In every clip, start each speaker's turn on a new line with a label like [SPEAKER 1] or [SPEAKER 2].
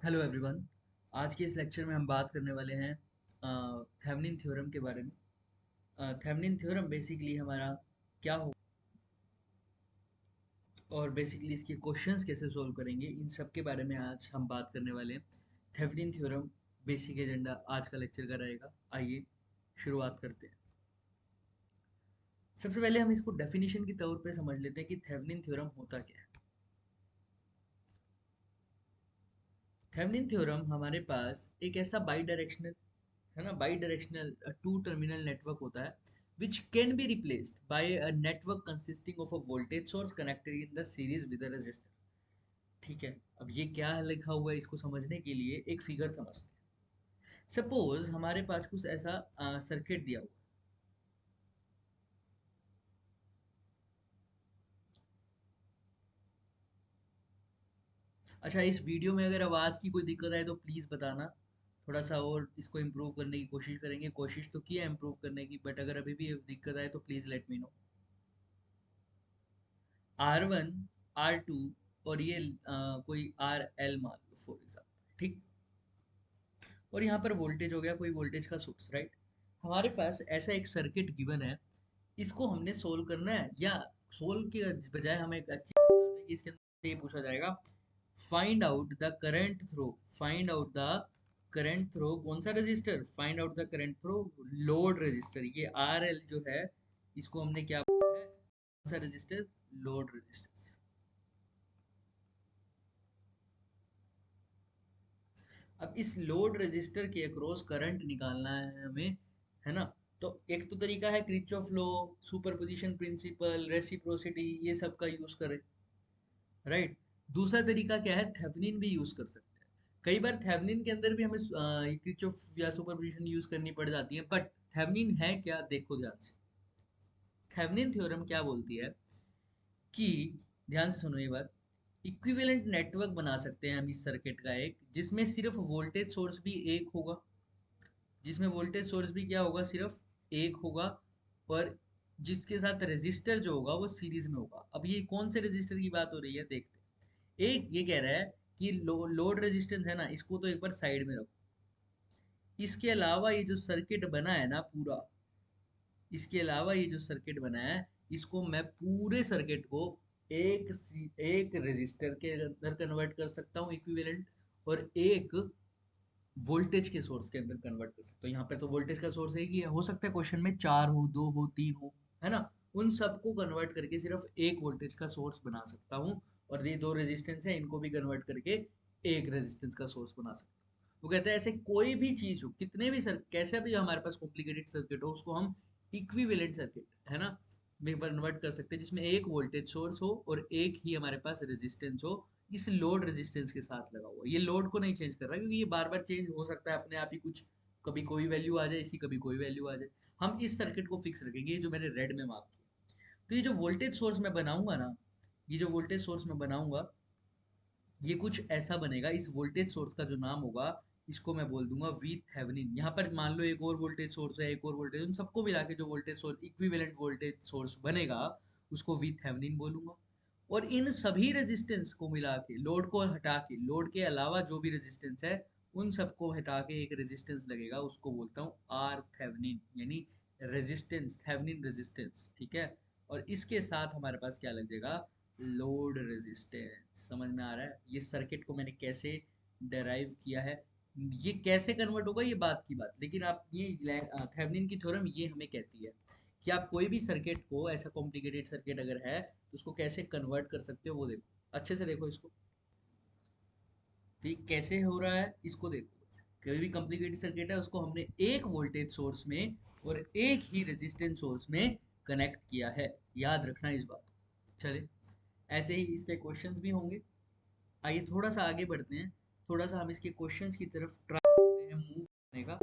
[SPEAKER 1] Hello everyone. आज के इस लेक्चर में हम बात करने वाले हैं थेवेनिन थ्योरम के बारे में। थेवेनिन थ्योरम बेसिकली हमारा क्या हो और बेसिकली इसके क्वेश्चंस कैसे सॉल्व करेंगे, इन सब के बारे में आज हम बात करने वाले हैं। थेवेनिन थ्योरम बेसिक एजेंडा आज का लेक्चर का रहेगा। आइए शुरुआत करते हैं। सबसे पहले हम इसको डेफिनेशन के तौर पे समझ लेते हैं कि थेवेनिन थ्योरम होता क्या है। थेवेनिन थ्योरम हमारे पास एक ऐसा बाई डायरेक्शनल है ना, bidirectional two terminal network होता है which can be replaced by a network consisting of a voltage source connected in the series with a resistor। ठीक है, अब ये क्या लिखा हुआ है इसको समझने के लिए एक फिगर समझते हैं। सपोज हमारे पास कुछ ऐसा सर्किट दिया हुआ है। अच्छा, इस वीडियो में अगर आवाज़ की कोई दिक्कत आए तो प्लीज़ बताना, थोड़ा सा और इसको इम्प्रूव करने की कोशिश करेंगे। कोशिश तो किया इम्प्रूव करने की, बट अगर अभी भी दिक्कत आए तो please let me know. R1 R2 और ये कोई RL मान लो फॉर एग्जाम्पल, ठीक। और यहाँ पर वोल्टेज हो गया कोई वोल्टेज का सोर्स, राइट। हमारे पास ऐसा एक सर्किट गिवन है, इसको हमने सोल्व करना है, या सोल्व के बजाय हमें एक अच्छी बात है कि इसके अंदर ये पूछा जाएगा, find out the current throw. Find out the current throw कौन सा register, find out the current throw load register. ये आर एल जो है इसको हमने क्या बोला है, कौन सा रजिस्टर, लोड रजिस्टर। अब इस लोड रजिस्टर के अक्रॉस करंट निकालना है हमें, है ना। तो एक तो तरीका है Kirchhoff law, superposition principle, reciprocity, ये सब का यूज करें, राइट। दूसरा तरीका क्या है, थेवेनिन भी यूज कर सकते हैं। कई बार थेवेनिन के अंदर भी हमें क्रिचॉफ या सुपरपोजिशन यूज करनी पड़ जाती है, बट थेवेनिन है क्या, देखो ध्यान से। थेवेनिन थ्योरम क्या बोलती है कि, ध्यान से सुनो ये बात, इक्विवेलेंट नेटवर्क बना सकते हैं हम इस सर्किट का एक, जिसमें सिर्फ वोल्टेज सोर्स भी एक होगा, जिसमें वोल्टेज सोर्स भी क्या होगा, सिर्फ एक होगा, और जिसके साथ रेजिस्टर जो होगा वो सीरीज में होगा। अब ये कौन से रेजिस्टर की बात हो रही है देखते हैं। एक ये कह रहा है कि लोड रेजिस्टेंस है ना, इसको तो एक बार साइड में रखो। इसके अलावा ये जो सर्किट बना है ना पूरा, इसके अलावा ये जो सर्किट बना है, इसको मैं पूरे सर्किट को एक रेजिस्टर के अंदर कन्वर्ट कर सकता हूँ इक्विवेलेंट, और एक वोल्टेज के सोर्स के अंदर कन्वर्ट कर सकते हो। यहाँ पे तो वोल्टेज का सोर्स एक ही है, हो सकता है क्वेश्चन में चार हो, दो हो, तीन हो, है ना। उन सबको कन्वर्ट करके सिर्फ एक वोल्टेज का सोर्स बना सकता हूँ, और ये दो रेजिस्टेंस है इनको भी कन्वर्ट करके एक रेजिस्टेंस का सोर्स बना सकता हूँ। वो कहते हैं ऐसे कोई भी चीज हो, कितने भी सर कैसे भी हमारे पास कॉम्प्लिकेटेड सर्किट हो, उसको हम इक्विवेलेंट सर्किट, है ना, में कन्वर्ट कर सकते हैं, जिसमें एक वोल्टेज सोर्स हो और एक ही हमारे पास रेजिस्टेंस हो, इस लोड रेजिस्टेंस के साथ लगा हुआ। ये लोड को नहीं चेंज कर रहा, क्योंकि ये बार बार चेंज हो सकता है अपने आप ही, कुछ कभी कोई वैल्यू आ जाए इसकी, कभी कोई वैल्यू आ जाए। हम इस सर्किट को फिक्स रखेंगे, ये जो मैंने रेड में मार्क किया। तो ये जो वोल्टेज सोर्स मैं बनाऊंगा ना, ये जो वोल्टेज सोर्स मैं बनाऊंगा, ये कुछ ऐसा बनेगा। इस वोल्टेज सोर्स का जो नाम होगा, इसको मैं बोल दूंगा वी थेवेनिन। यहाँ पर मान लो एक और वोल्टेज सोर्स है, एक और वोल्टेज, उन सबको मिला के जो voltage source, equivalent voltage source बनेगा, उसको वी थेवेनिन बोलूंगा। और इन सभी रेजिस्टेंस को मिला के, लोड को हटा के, लोड के अलावा जो भी रेजिस्टेंस है उन सबको हटा के एक रेजिस्टेंस लगेगा, उसको बोलता हूँ आर थेवेनिन, यानी रेजिस्टेंस, थेवेनिन रेजिस्टेंस, ठीक है। और इसके साथ हमारे पास क्या लग जाएगा, लोड रेजिस्टेंस। समझ में आ रहा है ये सर्किट को मैंने कैसे डेराइव किया है, ये कैसे कन्वर्ट होगा ये बात की बात। लेकिन आप ये थेवेनिन की थ्योरम ये हमें कहती है कि आप कोई भी सर्किट को, ऐसा कॉम्प्लिकेटेड सर्किट अगर है तो उसको कैसे कन्वर्ट कर सकते हो, वो देखो अच्छे से, देखो इसको। तो ये कैसे हो रहा है इसको देखो। कोई भी कॉम्प्लिकेटेड सर्किट है उसको हमने एक वोल्टेज सोर्स में और एक ही रेजिस्टेंस सोर्स में कनेक्ट किया है, याद रखना इस बात को। चलिए, ऐसे ही इसके क्वेश्चंस भी होंगे। आइए थोड़ा सा आगे बढ़ते हैं, थोड़ा सा हम इसके क्वेश्चंस की तरफ ट्राई करते हैं मूव करने का,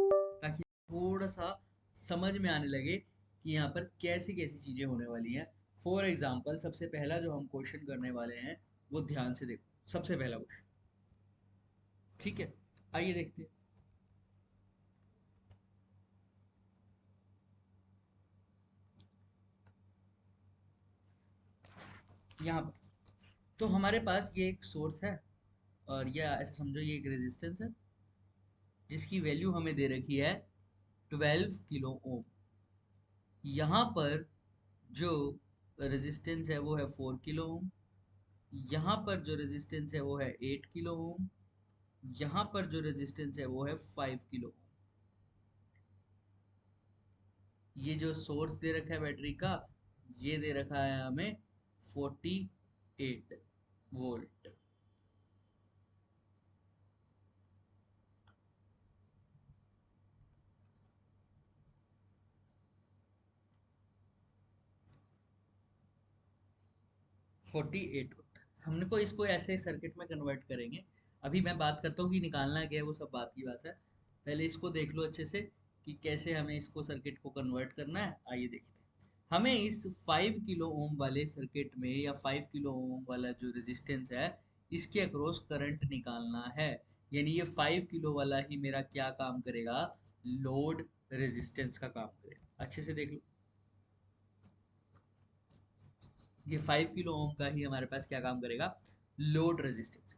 [SPEAKER 1] ताकि थोड़ा सा समझ में आने लगे कि यहाँ पर कैसी कैसी चीजें होने वाली हैं। फॉर एग्जाम्पल, सबसे पहला जो हम क्वेश्चन करने वाले हैं वो ध्यान से देखो, सबसे पहला क्वेश्चन, ठीक है। आइए देखते हैं। यहाँ पर तो हमारे पास ये एक सोर्स है, और या ऐसा समझो ये एक रेजिस्टेंस है जिसकी वैल्यू हमें दे रखी है 12 किलो ओम। यहाँ पर जो रेजिस्टेंस है वो है 4 किलो ओम। यहाँ पर जो रेजिस्टेंस है वो है 8 किलो ओम। यहाँ पर जो रेजिस्टेंस है वो है 5 किलो ओम। ये जो सोर्स दे रखा है बैटरी का, ये दे रखा है हमें 48 वोल्ट। 48 वोल्ट हमने को इसको ऐसे सर्किट में कन्वर्ट करेंगे। अभी मैं बात करता हूँ कि निकालना क्या है, वो सब बात की बात है। पहले इसको देख लो अच्छे से कि कैसे हमें इसको सर्किट को कन्वर्ट करना है। आइए देखते हैं। हमें इस 5 किलो ओम वाले सर्किट में या 5 किलो ओम वाला जो रेजिस्टेंस है इसके अक्रॉस करंट निकालना है। यानी ये 5 किलो वाला ही मेरा क्या काम करेगा, लोड रेजिस्टेंस का काम करेगा। अच्छे से देख लो, ये 5 किलो ओम का ही हमारे पास क्या काम करेगा, लोड रेजिस्टेंस।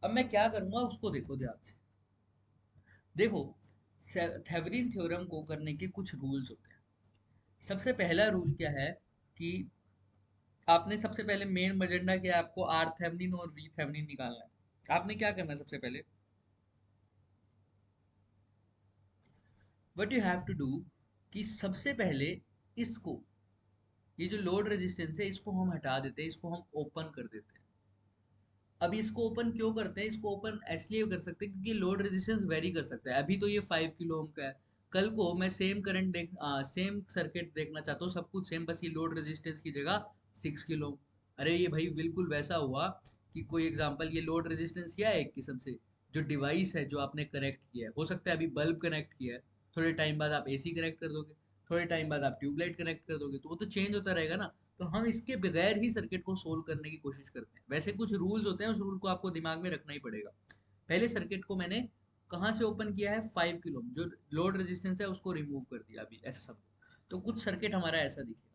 [SPEAKER 1] अब मैं क्या करूंगा उसको देखो ध्यान से। देखो, थेवेनिन थ्योरम को करने के कुछ रूल्स होते हैं। सबसे पहला रूल क्या है कि आपने सबसे पहले मेन एजेंडा क्या है, आपको आर थेवेनिन और वी थेवेनिन निकालना है। आपने क्या करना है सबसे पहले, what you have to do कि सबसे पहले इसको, ये जो लोड रेजिस्टेंस है इसको हम हटा देते हैं, इसको हम ओपन कर देते हैं। अब इसको ओपन क्यों करते हैं, इसको ओपन इसलिए कर सकते हैं क्योंकि लोड रेजिस्टेंस वेरी कर सकता है। अभी तो ये 5 किलो ओम का है, कल को मैं सेम करंट सेम सर्किट देखना चाहता हूँ, सब कुछ सेम, बस ये लोड रेजिस्टेंस की जगह 6 किलो ओम। अरे ये भाई बिल्कुल वैसा हुआ कि कोई एग्जांपल, ये लोड रेजिस्टेंस क्या है एक किस्म से, जो डिवाइस है जो आपने कनेक्ट किया है, हो सकता है अभी बल्ब कनेक्ट किया है, थोड़े टाइम बाद आप एसी कनेक्ट कर दोगे, थोड़े टाइम बाद आप ट्यूबलाइट कनेक्ट कर दोगे, तो वो तो चेंज होता रहेगा ना। तो हम इसके बगैर ही सर्किट को सोल्व करने की कोशिश करते हैं। वैसे कुछ रूल्स होते हैं, उस रूल को आपको दिमाग में रखना ही पड़ेगा। पहले सर्किट को मैंने कहाँ से ओपन किया है, 5 किलो, जो लोड रेजिस्टेंस है उसको रिमूव कर दिया अभी, ऐसा सब। तो कुछ सर्किट हमारा ऐसा दिखेगा।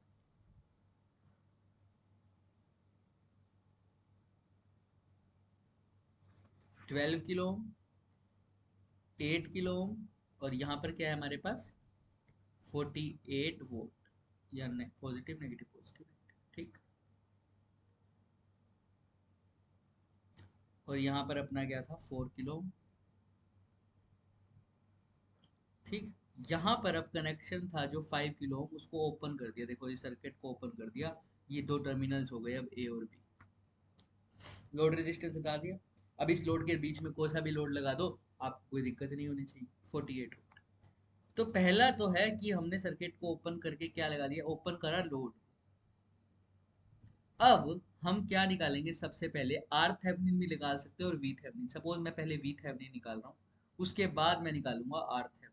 [SPEAKER 1] 12 किलो, 8 किलो, और यहाँ पर क्या है हमारे पास, 48 वोल्ट, या पॉजिटिव नेगेटिव पॉजिटिव, ठीक। और यहाँ पर अपना क्या था, 4 किलो, ठीक। यहाँ पर अब कनेक्शन था जो 5 किलो ओम, उसको ओपन कर दिया। देखो इस सर्किट को ओपन कर दिया, ये दो टर्मिनल्स हो गए अब ए और बी। लोड रेजिस्टेंस हटा दिया। अब इस लोड के बीच में कोई सा भी लोड लगा दो, आपको कोई दिक्कत नहीं होनी चाहिए। 48 वोल्ट। तो पहला तो है कि हमने सर्किट को ओपन करके क्या लगा दिया, ओपन करा लोड। अब हम क्या निकालेंगे, सबसे पहले आर थेवेनिन भी निकाल सकते हैं और वी थेवेनिन। सपोज मैं पहले वी थेवेनिन निकाल रहा हूँ, उसके बाद मैं निकालूंगा आर थेवेनिन।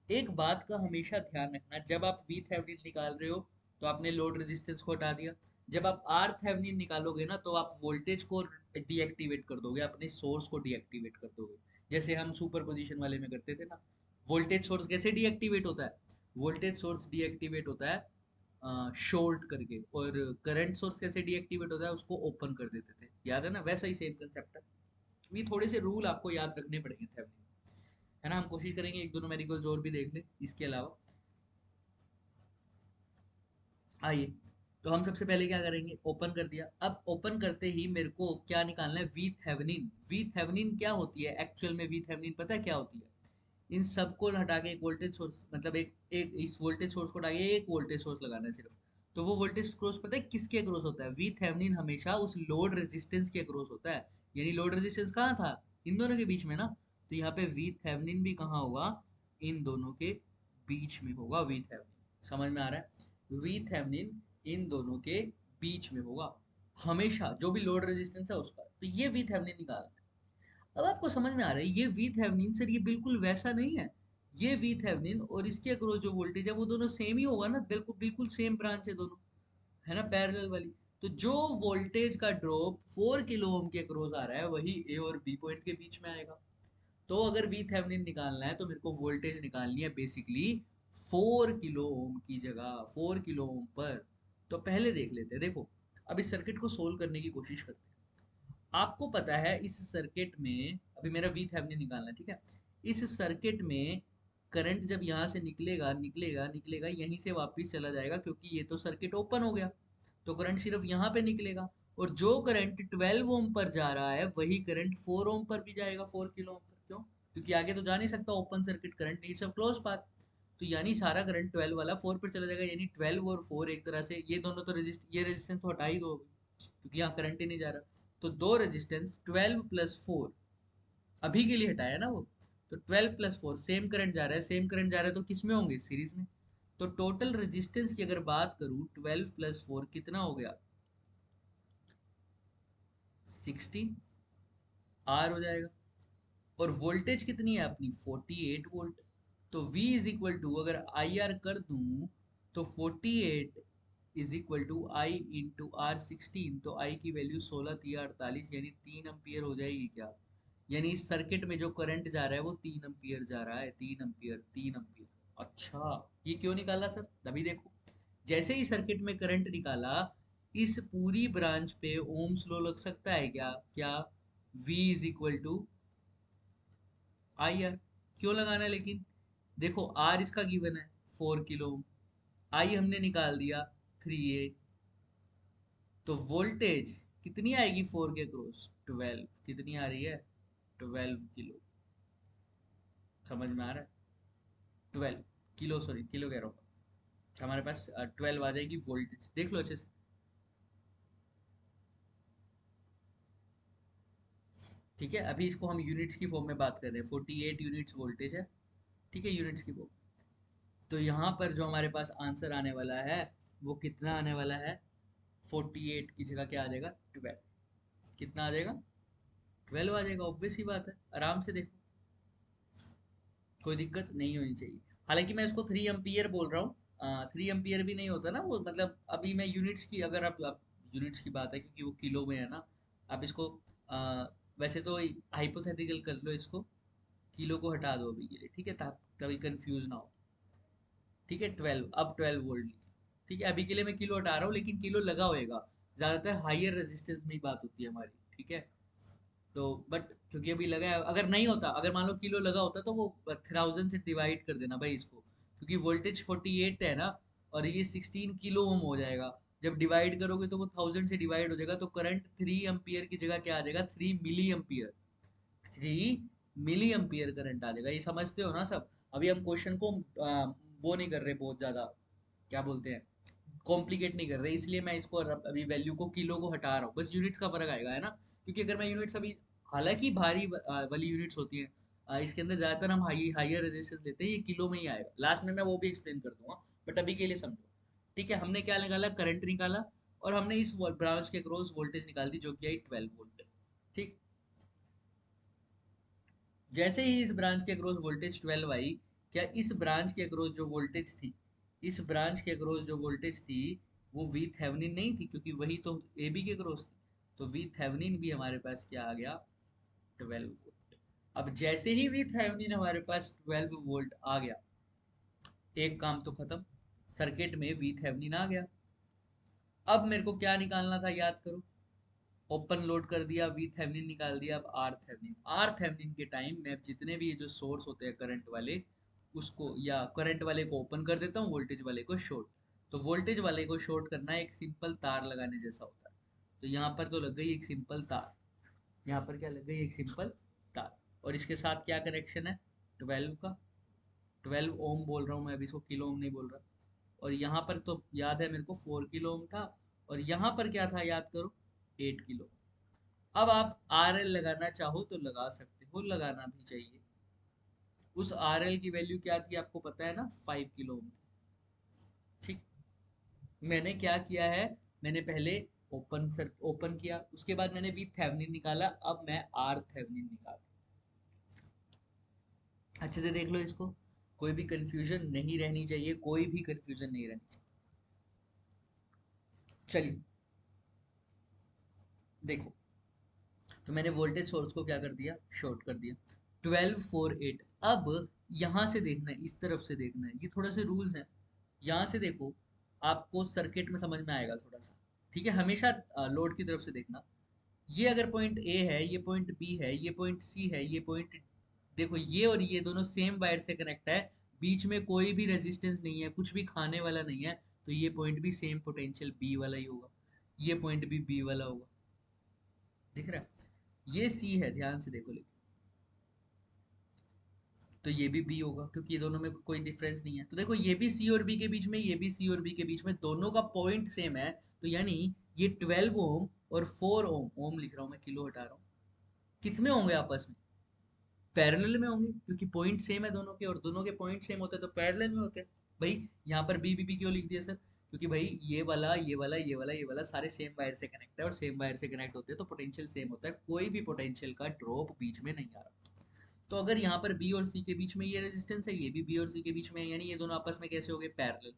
[SPEAKER 1] एक बात का हमेशा ध्यान रखना, जब आप वी थेवेनिन निकाल रहे हो तो आपने लोड रेजिस्टेंस को हटा दिया। जब आप आर थेवेनिन निकालोगे ना, तो आप वोल्टेज को डीएक्टिवेट कर दोगे, अपने सोर्स को डीएक्टिवेट कर दोगे। जैसे हम सुपर पोजिशन वाले में करते थे ना। वोल्टेज सोर्स कैसे डीएक्टिवेट होता है, वोल्टेज सोर्स डीएक्टिवेट होता है शॉर्ट करके, और करंट सोर्स कैसे डीएक्टिवेट होता है, उसको ओपन कर देते थे, याद है ना, वैसा ही सेम कंसेप्ट है। ये थोड़े से रूल आपको याद रखने पड़ेंगे थेवेनिन, है ना। हम कोशिश करेंगे एक दो न्यूमेरिकल्स और भी देख लें इसके अलावा। आइए, तो हम सबसे पहले क्या करेंगे, ओपन कर दिया। अब ओपन करते ही मेरे को क्या निकालना है, वी थेवेनिन। वी थेवेनिन क्या होती है एक्चुअल में, वी थेवेनिन पता है क्या होती है, इन सबको हटा के एक वोल्टेज सोर्स, मतलब एक एक इस वोल्टेज सोर्स को हटा के एक वोल्टेज सोर्स लगाना है सिर्फ। तो वो वोल्टेज सोर्स पता है किसके अक्रॉस होता है, वी थेवेनिन हमेशा उस लोड रेजिस्टेंस के अक्रॉस होता है। यानी लोड रेजिस्टेंस कहाँ था, इन दोनों के बीच में ना। तो यहाँ पे वी थेवेनिन भी कहाँ होगा, इन दोनों के बीच में होगा वी थेवेनिन। समझ में आ रहा है, वी थेवेनिन इन दोनों के बीच में होगा हमेशा, जो भी लोड रेजिस्टेंस है उसका। तो ये वी थेवेनिन निकालना है। अब आपको समझ में आ रहा है, ये वी थेवेनिन सर ये बिल्कुल वैसा नहीं है। ये वी थेवेनिन और इसके अक्रॉस जो वोल्टेज है वो दोनों सेम ही होगा ना, बिल्कुल बिल्कुल सेम ब्रांच है दोनों, है ना, पैरेलल वाली। तो जो वोल्टेज का ड्रॉप 4 किलो ओम के अक्रॉस आ रहा है वही ए और बी पॉइंट के बीच में आएगा। तो अगर वी थेवेनिन निकालना है तो मेरे को वोल्टेज निकालनी है बेसिकली 4 किलो ओम की जगह, 4 किलो ओम पर। तो पहले देख लेते हैं, देखो अब इस सर्किट को सोल्व करने की कोशिश करते हैं। आपको पता है इस सर्किट में, अभी मेरा वी थेवेनिन निकालना है, ठीक है। इस सर्किट में करंट जब यहाँ से निकलेगा निकलेगा निकलेगा, यहीं से वापस चला जाएगा, क्योंकि ये तो सर्किट ओपन हो गया, तो करंट सिर्फ यहाँ पे निकलेगा। और जो करंट 12 ओम पर जा रहा है वही करंट 4 ओम पर भी जाएगा, 4 किलो ओम पर। क्यों? क्योंकि आगे तो जा नहीं सकता, open circuit current needs a close path. तो यानी सारा करंट 12 वाला 4 पर चला जाएगा, यानी 12 और 4 एक तरह से, ये दोनों तो ये रेजिस्टेंस तो हटा ही दो क्योंकि यहाँ करंट ही नहीं जा रहा। तो दो रेजिस्टेंस 12 प्लस 4 अभी के लिए हटाया ना वो, तो 12 प्लस 4 सेम करंट जा रहा है, सेम करंट जा रहा है, तो किस में होंगे? सीरीज में। तो टोटल रेजिस्टेंस की अगर बात करूं 12 प्लस 4 कितना हो गया? 16 आर हो जाएगा। और वोल्टेज कितनी है अपनी? 48 वोल्ट। तो V इज इक्वल टू, अगर आई आर कर दूं तो 48 is equal to I into R 16, तो आई की वैल्यू 16 3 48, यानी 3 एम्पियर हो जाएगी क्या? यानी इस सर्किट में जो करंट जा रहा है वो 3 एम्पियर जा रहा है, 3 एम्पियर 3 एम्पियर। अच्छा, ये क्यों निकाला सर? अभी देखो, जैसे ही सर्किट में करंट निकाला, इस पूरी ब्रांच पे ओम्स लॉ लग सकता है क्या? क्या? V is equal to I R. क्यों लगाना है लेकिन? देखो आर इसका गिवन है 4 किलो, आई हमने निकाल दिया 3A, तो वोल्टेज कितनी आएगी 4 के क्रॉस? 12। कितनी आ रही है? 12 किलो। समझ में आ रहा है? 12 किलो, सॉरी किलो कह रहा हूँ। हमारे पास 12 आ जाएगी वोल्टेज, देख लो अच्छे से। ठीक है, अभी इसको हम यूनिट्स की फॉर्म में बात कर रहे हैं, 48 यूनिट्स वोल्टेज है, ठीक है, यूनिट्स की फॉर्म। तो यहाँ पर जो हमारे पास आंसर आने वाला है वो कितना आने वाला है? 48 की जगह क्या आ जाएगा? 12। कितना आ जाएगा? 12 आ जाएगा, ऑब्वियस ही बात है, आराम से देखो, कोई दिक्कत नहीं होनी चाहिए। हालांकि मैं इसको 3 एम्पियर बोल रहा हूँ, 3 एम्पियर भी नहीं होता ना वो, मतलब अभी मैं यूनिट्स की, अगर आप यूनिट्स की बात है क्योंकि वो किलो में है ना, आप इसको वैसे तो हाइपोथेटिकल कर लो इसको, किलो को हटा दो अभी के लिए, ठीक है, तभी कंफ्यूज ना हो। ठीक है, 12, अब 12 वोल्ट, ठीक है, अभी के लिए मैं किलो हटा रहा हूँ, लेकिन किलो लगा होएगा, ज़्यादातर हायर रेजिस्टेंस में ही बात होती है हमारी, ठीक है। तो बट क्योंकि अभी लगा है, अगर नहीं होता, अगर मान लो किलो लगा होता तो वो 1000 से डिवाइड कर देना भाई इसको, क्योंकि वोल्टेज 48 है ना, और ये 16 किलो ओम हो जाएगा। जब डिवाइड करोगे तो वो 1000 से डिवाइड हो जाएगा, तो करंट 3 एम्पियर की जगह क्या आ जाएगा? 3 milliampere. 3 milliampere current आ जाएगा, ये समझते हो ना सब? अभी हम क्वेश्चन को वो नहीं कर रहे बहुत ज्यादा, क्या बोलते हैं, कॉम्प्लिकेट नहीं कर रहे, इसलिए मैं इसको अभी वैल्यू को, किलो को हटा रहा हूँ, बस यूनिट्स का फर्क आएगा, है ना। क्योंकि अगर मैं यूनिट्स अभी, हालांकि भारी वाली यूनिट्स होती हैं, इसके अंदर ज्यादातर हम हाइयर रेजिस्टेंस लेते हैं, ये किलो में ही आएगा, लास्ट में मैं वो भी एक्सप्लेन कर दूंगा, बट अभी के लिए समझो। ठीक है, हमने क्या निकाला? करंट निकाला, और हमने इस ब्रांच के क्रॉस वोल्टेज निकाल दी जो कि आई 12 वोल्ट। ठीक, जैसे ही इस ब्रांच के अक्रॉस वोल्टेज 12 आई, क्या इस ब्रांच के अक्रॉस जो वोल्टेज थी, इस ब्रांच के अक्रॉस जो वोल्टेज थी, वो वी थेवेनिन नहीं थी, क्योंकि वही तो ए बी के अक्रॉस थी, तो वी थेवेनिन भी हमारे पास क्या आ गया? 12 वोल्ट। अब जैसे ही वी थेवेनिन हमारे पास 12 वोल्ट आ गया, एक काम तो खत्म, सर्किट में वी थेवेनिन आ गया। अब मेरे को क्या निकालना था, याद करो। ओपन लोड कर दिया, वी थेवेनिन निकाल दिया, अब आर थेवेनिन। आर थेवेनिन के टाइम मैं जितने भी ये जो सोर्स होते हैं करंट वाले, उसको, या करंट वाले को ओपन कर देता हूँ, वोल्टेज वाले को शॉर्ट। तो वोल्टेज वाले को शॉर्ट करना एक सिंपल तार लगाने जैसा होता है। तो यहाँ पर तो लग गई एक सिंपल तार, यहाँ पर क्या लग गई? एक सिंपल तार। और इसके साथ क्या कनेक्शन है? 12 का। 12 ओम बोल रहा हूँ मैं अभी, इसको किलो ओम नहीं बोल रहा। और यहाँ पर तो याद है मेरे को 4 किलो ओम था, और यहाँ पर क्या था याद करो? 8 किलो। अब आप आर एल लगाना चाहो तो लगा सकते हो, लगाना भी चाहिए। उस आर एल की वैल्यू क्या थी आपको पता है ना? 5 किलो ओम। ठीक, मैंने क्या किया है, मैंने पहले ओपन किया, उसके बाद मैंने वी थेवेनिन निकाला, अब मैं आर थेवेनिन निकाल। अच्छे से देख लो इसको, कोई भी कंफ्यूजन नहीं रहनी चाहिए, कोई भी कंफ्यूजन नहीं रहनी चाहिए। चलिए देखो, तो मैंने वोल्टेज सोर्स को क्या कर दिया? शॉर्ट कर दिया। 12 4 8। अब यहाँ से देखना है, इस तरफ से देखना है, ये थोड़ा से रूल्स हैं, यहाँ से देखो, आपको सर्किट में समझ में आएगा थोड़ा सा। ठीक है, हमेशा लोड की तरफ से देखना। ये अगर पॉइंट ए है, ये पॉइंट बी है, ये पॉइंट सी है, ये पॉइंट, देखो ये और ये दोनों सेम वायर से कनेक्ट है, बीच में कोई भी रेजिस्टेंस नहीं है, कुछ भी खाने वाला नहीं है, तो ये पॉइंट भी सेम पोटेंशियल बी वाला ही होगा, ये पॉइंट भी बी वाला होगा। दिख रहा है? ये सी है, ध्यान से देखो लेकिन, तो ये भी बी होगा क्योंकि ये दोनों में कोई डिफरेंस नहीं है। तो देखो ये भी सी और बी के बीच में, ये भी सी और बी के बीच में, दोनों का पॉइंट सेम है, तो यानी ये 12 ओम और 4 ओम, ओम लिख रहा हूँ मैं, किलो हटा रहा हूँ, किस में होंगे आपस में? पैरेलल में होंगे, क्योंकि पॉइंट सेम है दोनों के, और दोनों के पॉइंट सेम होते हैं तो पैरेलल में होते हैं। भाई यहाँ पर बी बी बी क्यों लिख दिया सर? क्योंकि भाई ये वाला ये वाला ये वाला ये वाला सारे सेम वायर से कनेक्ट है, और सेम वायर से कनेक्ट होते हैं तो पोटेंशियल सेम होता है, कोई भी पोटेंशियल का ड्रॉप बीच में नहीं आ रहा। तो अगर यहाँ पर बी और सी के बीच में ये रेजिस्टेंस है, ये भी बी और सी के बीच में है, यानी ये दोनों आपस में कैसे हो गए? पैरेलल।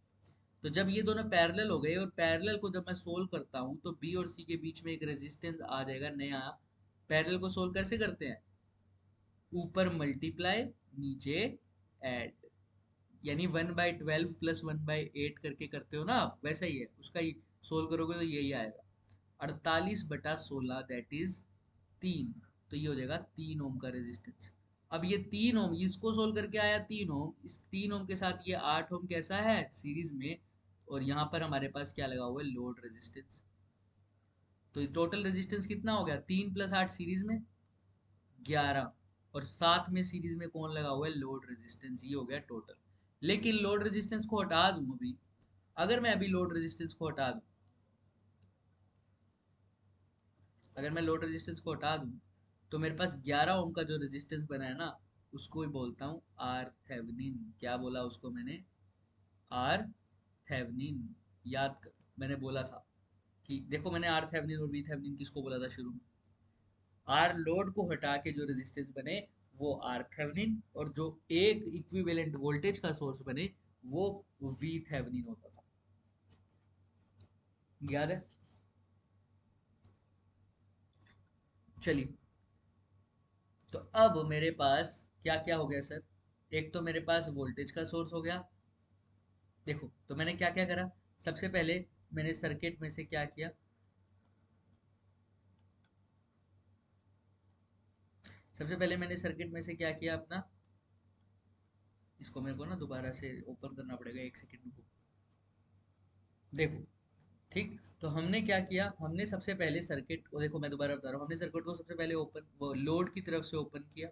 [SPEAKER 1] तो जब ये दोनों पैरेलल हो गए, और पैरेलल को जब मैं सोल्व करता हूँ तो बी और सी के बीच में एक रेजिस्टेंस आ जाएगा नया। पैरेलल को सोल्व कैसे करते हैं? ऊपर मल्टीप्लाई, नीचे ऐड, यानी 1/12 प्लस 1/8 करके करते हो ना आप, वैसा ही है, उसका ही सोल्व करोगे तो यही आएगा, 48/16, दैट इज 3। तो ये हो जाएगा 3 ओम का रेजिस्टेंस। अब ये 3 ओम इसको सोल्व करके आया, 3 ओम, इस 3 ओम के साथ ये 8 ओम कैसा है? सीरीज में। और यहाँ पर हमारे पास क्या लगा हुआ है? Load resistance. तो टोटल रेजिस्टेंस कितना हो गया? 3 + 8 सीरीज में 11, और साथ में सीरीज में कौन लगा हुआ है? Load resistance. ये हो गया टोटल। लेकिन लोड रेजिस्टेंस को हटा दूं अभी, अगर मैं अभी लोड रेजिस्टेंस को हटा दूं, अगर मैं लोड रेजिस्टेंस को हटा दूं, तो मेरे पास 11 ओम का जो रेजिस्टेंस बना है ना, उसको ही बोलता हूँ आर थेवेनिन। क्या बोला उसको मैंने? R Thevenin. याद कर, मैंने बोला था कि देखो, मैंने आर थेवेनिन और वी थेवेनिन किसको बोला था शुरू में? आर लोड को हटा के जो रेजिस्टेंस बने वो आर थेवेनिन, और जो एक इक्विवेलेंट वोल्टेज का सोर्स बने वो वी थेवेनिन होता था। याद है? चलिए, तो अब मेरे पास क्या क्या हो गया सर? एक तो मेरे पास वोल्टेज का सोर्स हो गया। देखो, तो मैंने क्या क्या करा? सबसे पहले मैंने सर्किट में से क्या किया? सबसे पहले मैंने सर्किट में से क्या किया अपना? इसको मेरे को ना दोबारा से ओपन करना पड़ेगा, एक सेकंड रुको। देखो, ठीक, तो हमने क्या किया? हमने सबसे पहले सर्किट को, देखो मैं दोबारा बता रहा हूँ, हमने सर्किट को सबसे पहले ओपन, वो लोड की तरफ से ओपन किया।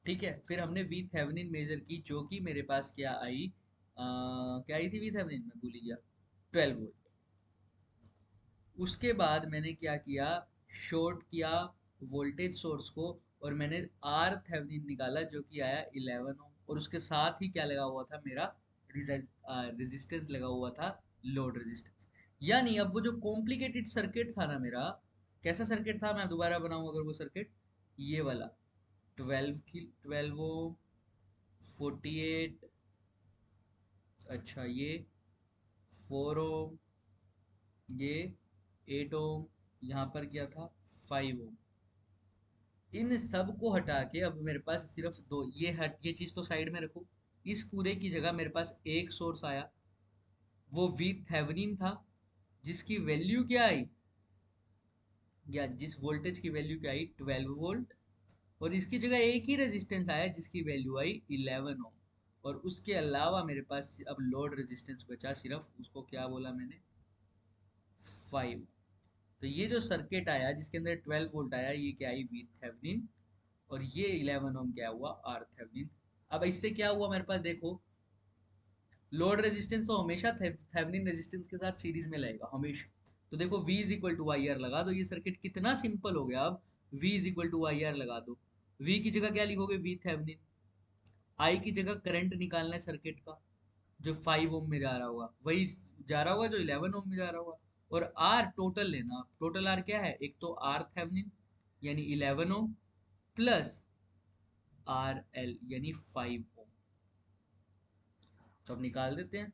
[SPEAKER 1] ठीक है, फिर हमने वी थेवेनिन मेजर की, जो कि मेरे पास क्या आई, क्या आई थी वी थेवेनिन? मैं भूल ही गया, 12 वोल्ट। उसके बाद मैंने क्या किया? शॉर्ट किया वोल्टेज सोर्स को, और मैंने आर थेवेनिन निकाला जो कि आया 11 ओम, और उसके साथ ही क्या लगा हुआ था मेरा? रिजल्ट, रेजिस्टेंस लगा हुआ था, लोड रेजिस्टेंस। यानी अब वो जो कॉम्प्लिकेटेड सर्किट था ना मेरा, कैसा सर्किट था? मैं दोबारा बनाऊं अगर वो सर्किट, ये वाला, 12 ओम, 48, अच्छा ये 4 ओम, ये 8 ओम, यहाँ पर क्या था? 5 ओम। इन सब को हटा के अब मेरे पास सिर्फ दो, ये चीज तो साइड में रखो। इस पूरे की जगह मेरे पास एक सोर्स आया, वो वी थेवेनिन था, जिसकी वैल्यू क्या आई, या जिस वोल्टेज की वैल्यू क्या आई? 12 वोल्ट। और इसकी जगह एक ही रेजिस्टेंस आया जिसकी वैल्यू आई 11 ओम। और उसके अलावा मेरे पास अब लोड रेजिस्टेंस बचा सिर्फ, उसको क्या बोला मैंने? 5। तो ये जो सर्किट आया जिसके अंदर 12 वोल्ट आया, ये क्या आई? We Thevenin. और ये 11 ओम क्या हुआ? R Thevenin. अब इससे क्या हुआ मेरे पास? देखो, लोड रेजिस्टेंस तो हमेशा थेवेनिन रेजिस्टेंस के साथ सीरीज में लगेगा हमेशा। तो देखो V is equal to I R लगा दो, ये सर्किट कितना सिंपल हो गया। अब V is equal to I R लगा दो, V की जगह क्या लिखोगे? We Thevenin. I की जगह करंट निकालना है सर्किट का, जो 5 ओम में जा रहा होगा वही जा रहा होगा जो 11 ओम में जा रहा होगा। और R टोटल लेना, टोटल R क्या है? एक तो R थेवेनिन यानी 11 ओम, प्लस आर एल यानी 5 ओम। तो अब निकाल देते हैं।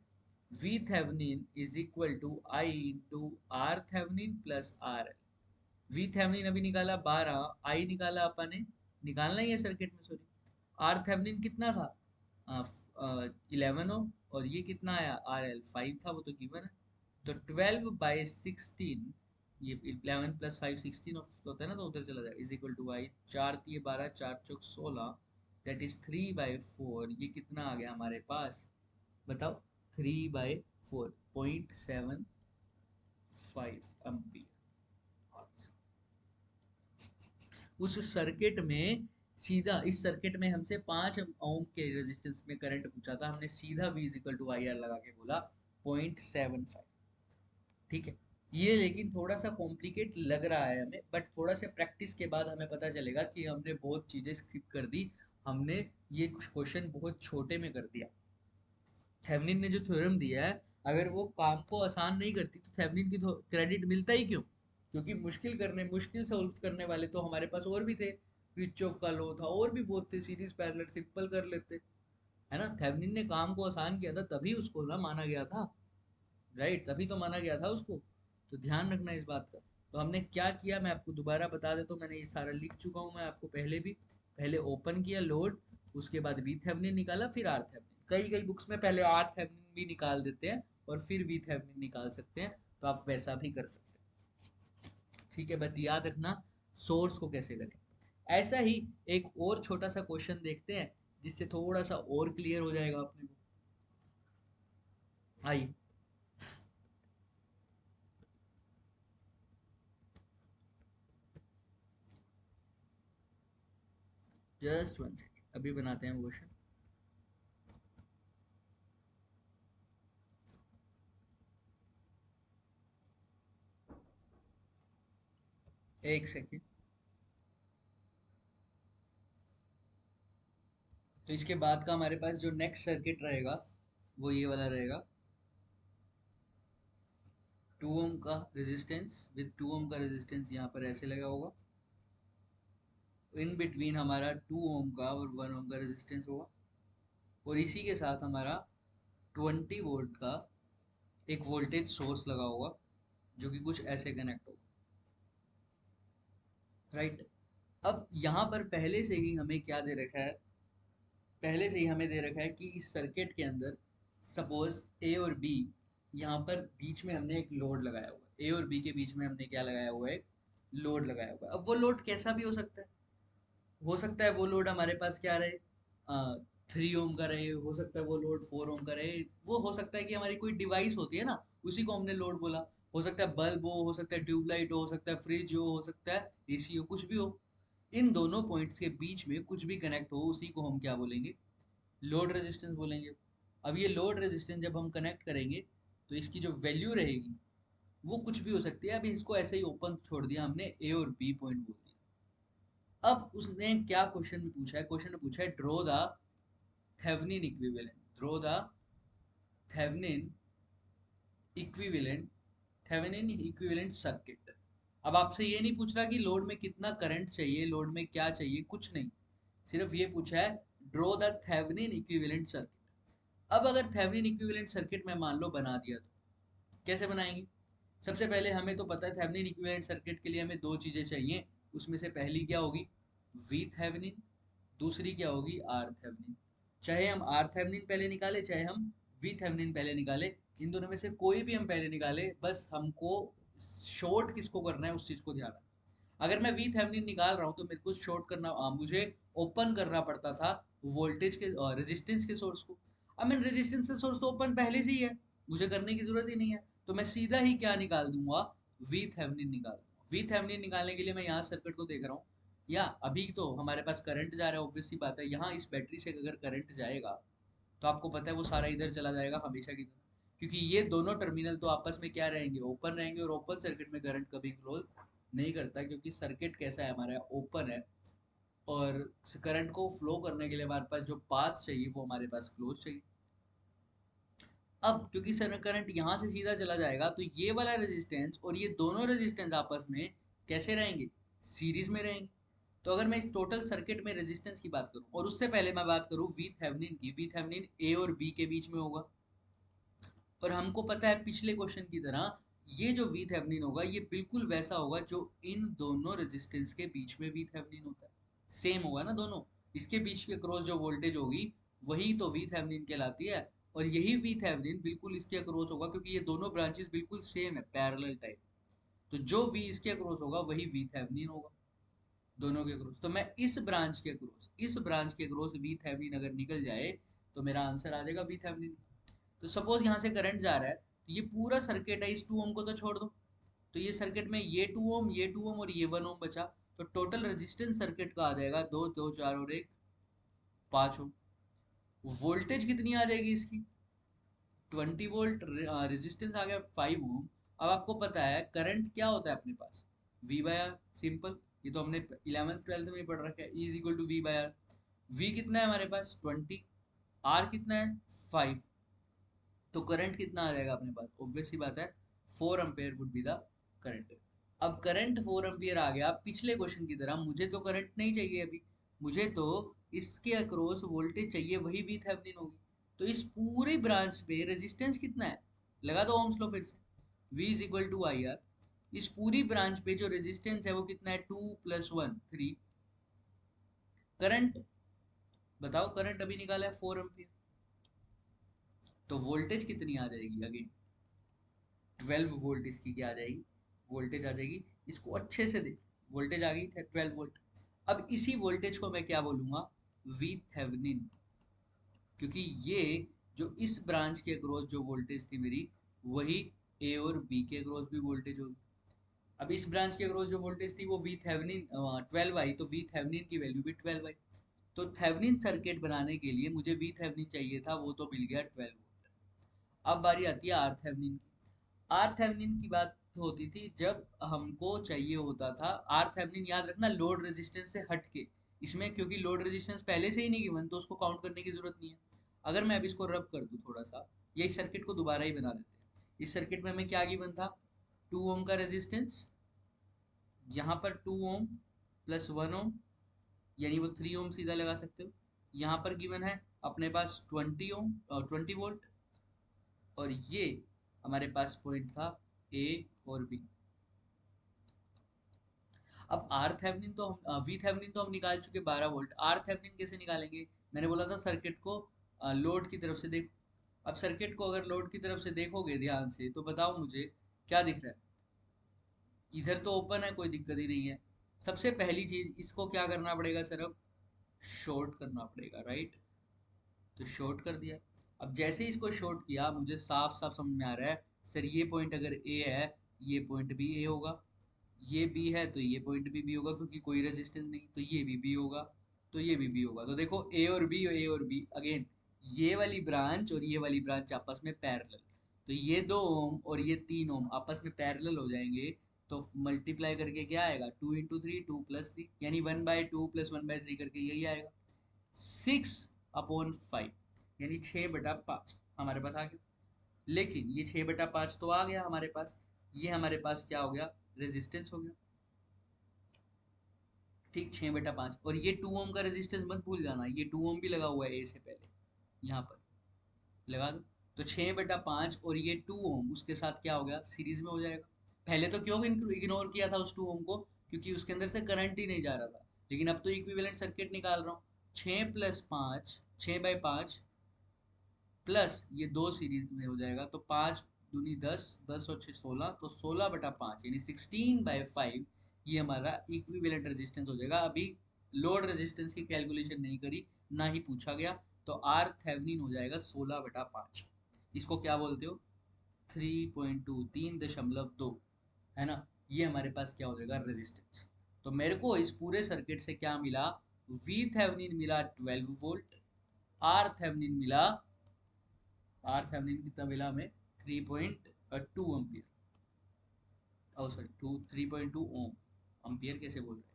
[SPEAKER 1] V Thevenin is equal to I into R Thevenin plus R L. V Thevenin अभी निकाला 12, आई निकाला अपन ने, निकालना ही है सर्किट में, सॉरी। आर थेवेनिन कितना था? 11 ओम, और ये कितना आया? आर एल 5 था, वो तो गिवन है। तो 12/16 ये 11 प्लस 5 16 होता है ना, तो उधर चला जाएगा, is equal to I, 4 × 3 = 12, 4 × 4 = 16, that is 3/4। ये कितना आ गया हमारे पास, बताओ, 3/4, 0.75 एम्पियर। उस सर्किट में सीधा, इस सर्किट में हमसे 5 ओम के रेजिस्टेंस में करंट पूछा था, हमने सीधा V = IR लगा के बोला 0.75। ठीक है, ये लेकिन थोड़ा सा कॉम्प्लिकेट लग रहा है हमें, बट थोड़ा सा प्रैक्टिस के बाद हमें पता चलेगा कि हमने बहुत चीजें स्किप कर दी, हमने ये कुछ क्वेश्चन बहुत छोटे में कर दिया। थेवेनिन ने जो थ्योरम दिया है, अगर वो काम को आसान नहीं करती तो थेवेनिन की क्रेडिट मिलता ही क्यों? क्योंकि मुश्किल सॉल्व करने वाले तो हमारे पास और भी थे, किरचॉफ का लॉ था, और भी बहुत थे, सीरीज पैरेलल सिंपल कर लेते, है ना। थेवेनिन ने काम को आसान किया था, तभी उसको ना माना गया था, राइट, तभी तो माना गया था उसको। तो ध्यान रखना इस बात का। तो हमने क्या किया, मैं आपको दोबारा बता देता हूँ, मैंने ये सारा लिख चुका हूँ मैं आपको पहले भी। पहले ओपन किया लोड, उसके बाद वी थेवेनिन निकाला, फिर आर थेवेनिन। कई कई बुक्स में पहले आर थेवेनिन भी निकाल देते हैं और फिर वी थेवेनिन निकाल सकते हैं, तो आप वैसा भी कर सकते हैं। ठीक है, बस याद रखना सोर्स को कैसे करें। ऐसा ही एक और छोटा सा क्वेश्चन देखते हैं, जिससे थोड़ा सा और क्लियर हो जाएगा अपने को। आइए, जस्ट 1 सेकेंड, अभी बनाते हैं क्वेश्चन। एक सेकेंड। तो इसके बाद का हमारे पास जो नेक्स्ट सर्किट रहेगा वो ये वाला रहेगा, 2 ओम का रेजिस्टेंस, विद 2 ओम का रेजिस्टेंस यहाँ पर ऐसे लगा होगा, इन बिटवीन हमारा 2 ओम का और 1 ओम का रेजिस्टेंस होगा, और इसी के साथ हमारा 20 वोल्ट का एक वोल्टेज सोर्स लगा होगा, जो कि कुछ ऐसे कनेक्ट होगा, राइट। अब यहाँ पर पहले से ही हमें क्या दे रखा है, पहले से ही हमें दे रखा है कि इस सर्किट के अंदर सपोज ए और बी, यहाँ पर बीच में हमने एक लोड लगाया हुआ है, ए और बी के बीच में हमने क्या लगाया हुआ है, एक लोड लगाया हुआ है। अब वो लोड कैसा भी हो सकता है, हो सकता है वो लोड हमारे पास क्या रहे, 3 ओम का रहे, हो सकता है वो लोड 4 ओम का रहे, वो हो सकता है कि हमारी कोई डिवाइस होती है ना, उसी को हमने लोड बोला, हो सकता है बल्ब हो सकता है ट्यूबलाइट हो सकता है फ्रिज हो सकता है एसी हो, कुछ भी हो। इन दोनों पॉइंट्स के बीच में कुछ भी कनेक्ट हो, उसी को हम क्या बोलेंगे, लोड रेजिस्टेंस बोलेंगे। अब ये लोड रेजिस्टेंस जब हम कनेक्ट करेंगे, तो इसकी जो वैल्यू रहेगी वो कुछ भी हो सकती है। अभी इसको ऐसे ही ओपन छोड़ दिया हमने, ए और बी पॉइंट बोल दिया। अब उसने क्या क्वेश्चन में पूछा है, क्वेश्चन में पूछा है draw the Thevenin equivalent, draw the Thevenin equivalent, Thevenin equivalent circuit. अब आपसे ये नहीं पूछ रहा कि लोड में कितना करंट चाहिए, लोड में क्या चाहिए, कुछ नहीं, सिर्फ ये पूछा है draw the Thevenin equivalent circuit. अब अगर थेवेनिन इक्विवेलेंट सर्किट में मान लो बना दिया, तो कैसे बनाएंगे? सबसे पहले हमें तो पता है थेवेनिन इक्विवेलेंट सर्किट के लिए हमें दो चीजें चाहिए, उसमें से पहली क्या होगी, वी थेवेनिन, दूसरी क्या होगी, आर थेवेनिन। चाहे हम आर थेवेनिन पहले निकाले, चाहे हम वी थेवेनिन पहले निकाले, इन दोनों में से कोई भी हम पहले निकाले, बस हमको शॉर्ट किसको करना है उस चीज को ध्यान रखना। अगर मैं वी थेवेनिन निकाल रहा हूँ तो मेरे को शॉर्ट करना, मुझे ओपन करना पड़ता था वोल्टेज के रेजिस्टेंस के सोर्स को। अब मैंने रेजिस्टेंस का सोर्स तो ओपन पहले से ही है, मुझे करने की जरूरत ही नहीं है, तो मैं सीधा ही क्या निकाल दूंगा, वी थेवेनिन निकाल दूंगा। वी थेवेनिन निकालने के लिए मैं यहाँ सर्किट को देख रहा हूँ, या अभी तो हमारे पास करंट जा रहा है, ऑब्वियस सी बात है, यहाँ इस बैटरी से अगर करंट जाएगा तो आपको पता है वो सारा इधर चला जाएगा हमेशा की तरह, क्योंकि ये दोनों टर्मिनल तो आपस में क्या रहेंगे, ओपन रहेंगे, और ओपन सर्किट में करंट कभी क्लोज नहीं करता, क्योंकि सर्किट कैसा है हमारा, ओपन है, और करंट को फ्लो करने के लिए हमारे पास जो पाथ चाहिए वो हमारे पास क्लोज चाहिए। अब क्योंकि सर करंट यहाँ से सीधा चला जाएगा, तो ये वाला रेजिस्टेंस और ये दोनों रेजिस्टेंस आपस में कैसे रहेंगे, सीरीज में रहेंगे। तो अगर मैं इस टोटल सर्किट में रेजिस्टेंस की बात करूं, और उससे पहले मैं बात करूं वी थेवेनिन की, वी थेवेनिन ए और बी के बीच में होगा, और हमको पता है पिछले क्वेश्चन की तरह ये जो वी थेवेनिन होगा ये बिल्कुल वैसा होगा जो इन दोनों रेजिस्टेंस के बीच में वी थेवेनिन होता है, सेम होगा ना दोनों, इसके बीच के क्रॉस जो वोल्टेज होगी वही तो वी थेवेनिन कहलाती है, और यही वी थेवेनिन बिल्कुल इसके अक्रॉस होगा, क्योंकि ये दोनों ब्रांचेस बिल्कुल सेम है, पैरेलल टाइप। तो जो वी इसके अक्रॉस होगा वही वी थेवेनिन होगा, दोनों के अक्रॉस। तो मैं इस ब्रांच के अक्रॉस वी थेवेनिन अगर निकल जाए तो मेरा आंसर आ जाएगा वी थेवेनिन। तो सपोज यहाँ से करंट जा रहा है, तो ये पूरा सर्किट है, इस 2 ओम को तो छोड़ दो, तो ये सर्किट में ये 2 ओम, ये 2 ओम और ये 1 ओम बचा। तो टोटल रेजिस्टेंस सर्किट का आ जाएगा 2 2 4 और 1 5 ओम। वोल्टेज कितनी आ जाएगी इसकी? 20 वोल्ट। रेजिस्टेंस आ गया 5 ओम। अब आपको पता है करंट क्या होता है अपने पास, वी बाय आर, सिंपल। ये तो हमने 11th 12th में ही पढ़ रखा है, is equal to V by R. V कितना है हमारे पास 20, आर कितना है 5, तो करंट कितना आ जाएगा अपने पास? ऑब्वियस सी बात है 4 ampere would be the current. अब करंट 4 एम्पियर आ गया, पिछले क्वेश्चन की तरह मुझे तो करंट नहीं चाहिए अभी, मुझे तो इसके अक्रॉस वोल्टेज चाहिए, वही वी थेवेनिन होगी। तो इस पूरी ब्रांच पे रेजिस्टेंस कितना है, लगा दो ओम्स लॉ फिर से, V is equal to I R. इस पूरी ब्रांच पे जो रेजिस्टेंस है वो कितना है, 2 + 1 3। करंट बताओ, करंट अभी निकाला है 4 एम्पियर, तो वोल्टेज कितनी आ जाएगी? अगेन 12 वोल्ट इसकी क्या आ जाएगी, वोल्टेज आ जाएगी। इसको अच्छे से देख, वोल्टेज आ गई 12 वोल्ट। अब इसी वोल्टेज को मैं क्या बोलूंगा, वी थेवेनिन। क्योंकि ये जो इस ब्रांच के अक्रॉस जो वोल्टेज थी मेरी, वही ए और बी के अक्रॉस भी वोल्टेज होगी। अब इस ब्रांच के अक्रॉस जो वोल्टेज थी वो वी थेवेनिन 12 आई, तो वी थेवेनिन की वैल्यू भी 12 आई। तो थेवेनिन सर्किट बनाने के लिए मुझे वी थेवेनिन चाहिए था, वो तो मिल गया 12 वोल्ट। अब बारी आती है आर थेवेनिन की। आर थेवेनिन की बात होती थी जब हमको चाहिए होता था आर थेवेनिन, याद रखना लोड रेजिस्टेंस से हट के। इसमें क्योंकि लोड रेजिस्टेंस पहले से ही नहीं गिवन, तो उसको काउंट करने की जरूरत नहीं है। अगर मैं अब इसको रब कर दूं थोड़ा सा, या इस सर्किट को दोबारा ही बना देते हैं। इस सर्किट में हमें क्या गिवन था, 2 ओम का रेजिस्टेंस, यहाँ पर 2 ओम प्लस 1 ओम, यानी वो 3 ओम सीधा लगा सकते हो। यहाँ पर गिवन है अपने पास 20 ओम, 20 वोल्ट। और ये हमारे पास पॉइंट था ए और बी। अब आर थेवेनिन तो हम वी थेवेनिन तो हम निकाल चुके 12 वोल्ट, आर थेवेनिन कैसे निकालेंगे? मैंने बोला था सर्किट को लोड की तरफ से देखो। अब सर्किट को अगर लोड की तरफ से देखोगे ध्यान से, तो बताओ मुझे क्या दिख रहा है? इधर तो ओपन है, कोई दिक्कत ही नहीं है। सबसे पहली चीज इसको क्या करना पड़ेगा सर, अब शॉर्ट करना पड़ेगा, राइट? तो शॉर्ट कर दिया। अब जैसे ही इसको शॉर्ट किया, मुझे साफ साफ समझ में आ रहा है सर, ये पॉइंट अगर ए है, ये पॉइंट भी ए होगा, ये बी है तो ये पॉइंट भी बी होगा, क्योंकि कोई रेजिस्टेंस नहीं, तो ये भी बी होगा, तो ये भी बी होगा। तो देखो ए और बी अगेन, ये वाली ब्रांच और ये वाली ब्रांच आपस में पैरेलल, तो ये 2 ओम और ये 3 ओम आपस में पैरेलल हो जाएंगे। तो मल्टीप्लाई करके क्या आएगा, 2 × 3 2 + 3, यानी 1/2 + 1/3 करके यही आएगा, 6/5, यानी 6/5 हमारे पास आ गया। लेकिन ये 6/5 तो आ गया हमारे पास, ये हमारे पास क्या हो गया, रेजिस्टेंस हो गया। ठीक, 6/5। और ये 2 ओम का रेजिस्टेंस मत भूल जाना, ये 2 ओम भी लगा हुआ है ए से पहले, यहाँ पर लगा दो। तो 6/5 और ये 2 ओम उसके साथ क्या हो गया, सीरीज में हो जाएगा। पहले तो क्यों इग्नोर किया था उस 2 ओम को, क्योंकि उसके अंदर से करंट ही नहीं जा रहा था। लेकिन अब तो इक्विवेलेंट सर्किट निकाल रहा हूँ, 6 + 5, 6/5 प्लस ये 2 सीरीज में हो जाएगा, तो 5 दूनी 10, 10 और 6 16, तो 16/5 यानी 16/5 ये हमारा इक्विवेलेंट रेजिस्टेंस हो जाएगा। अभी लोड रेजिस्टेंस की कैलकुलेशन नहीं करी, ना ही पूछा गया। तो आर थेवेनिन हो जाएगा 16/5। इसको क्या बोलते हो, 3.2, 3.2, है ना? ये हमारे पास क्या हो जाएगा, रेजिस्टेंस। तो मेरे को इस पूरे सर्किट से क्या मिला, वी थेवेनिन मिला 12 वोल्ट, आर थेवेनिन मिला, आर थेवेनिन कितना मिला हमें, 3.2 एम्पियर, ओ सॉरी 3.2 ओम। एम्पियर कैसे बोल रहे हैं?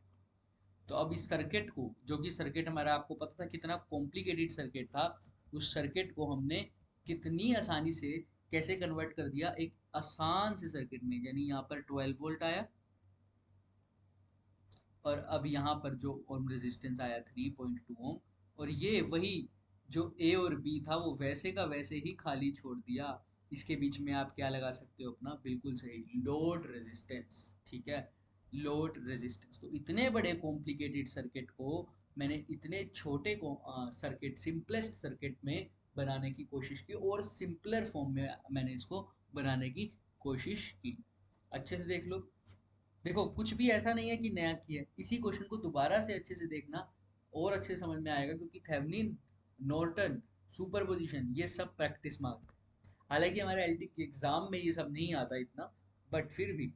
[SPEAKER 1] तो अब इस सर्किट को, जो कि सर्किट हमारा आपको पता था कितना कॉम्प्लिकेटेड सर्किट था, उस सर्किट को हमने कितनी आसानी से कैसे कन्वर्ट कर दिया एक आसान से सर्किट में। यानी यहाँ पर 12 वोल्ट आया, और अब यहाँ पर जो ओम रेजिस्टेंस आया 3.2 ओम, और ये वही जो ए और बी था वो वैसे का वैसे ही खाली छोड़ दिया। इसके बीच में आप क्या लगा सकते हो अपना, बिल्कुल सही, लोड रेजिस्टेंस। ठीक है, लोड रेजिस्टेंस। तो इतने बड़े कॉम्प्लिकेटेड सर्किट को मैंने इतने छोटे को सर्किट, सिंपलेस्ट सर्किट में बनाने की कोशिश की, और सिंपलर फॉर्म में मैंने इसको बनाने की कोशिश की। अच्छे से देख लो, देखो कुछ भी ऐसा नहीं है कि नया किया है, इसी क्वेश्चन को दोबारा से अच्छे से देखना और अच्छे से समझ में आएगा, क्योंकि थेवेनिन, नॉर्टन, सुपरपोजिशन ये सब प्रैक्टिस मांगते हैं। हालांकि हमारे एलटी के एग्जाम में ये सब नहीं आता इतना, बट फिर भी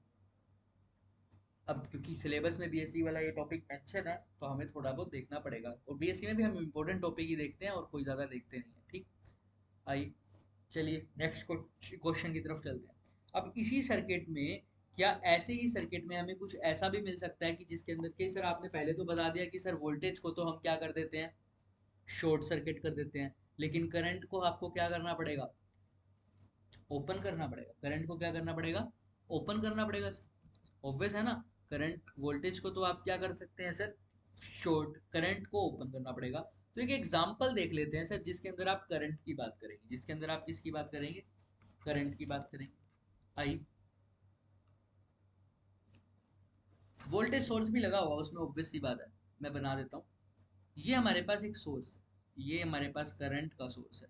[SPEAKER 1] अब क्योंकि सिलेबस में बीएससी वाला ये टॉपिक मेंशन है, तो हमें थोड़ा बहुत देखना पड़ेगा, और बीएससी में भी हम इम्पोर्टेंट टॉपिक ही देखते हैं और कोई ज़्यादा देखते नहीं है, ठीक। आइए, चलिए नेक्स्ट क्वेश्चन की तरफ चलते हैं। अब इसी सर्किट में, क्या ऐसे ही सर्किट में हमें कुछ ऐसा भी मिल सकता है कि जिसके अंदर के, सर आपने पहले तो बता दिया कि सर वोल्टेज को तो हम क्या कर देते हैं, शॉर्ट सर्किट कर देते हैं, लेकिन करंट को आपको क्या करना पड़ेगा, ओपन करना पड़ेगा। करंट को क्या करना पड़ेगा, ओपन करना पड़ेगा। ऑब्वियस है ना। करंट वोल्टेज को तो आप क्या कर सकते हैं सर, शॉर्ट, करंट को ओपन करना पड़ेगा। तो एक एग्जांपल देख लेते हैं सर, जिसके अंदर आप करंट की बात करेंगे, जिसके अंदर आप किसकी बात करेंगे, करंट की बात करेंगे। आई, वोल्टेज सोर्स भी लगा हुआ उसमें, ऑब्वियस सी बात है, मैं बना देता हूँ। ये हमारे पास एक सोर्स है, ये हमारे पास करंट का सोर्स है।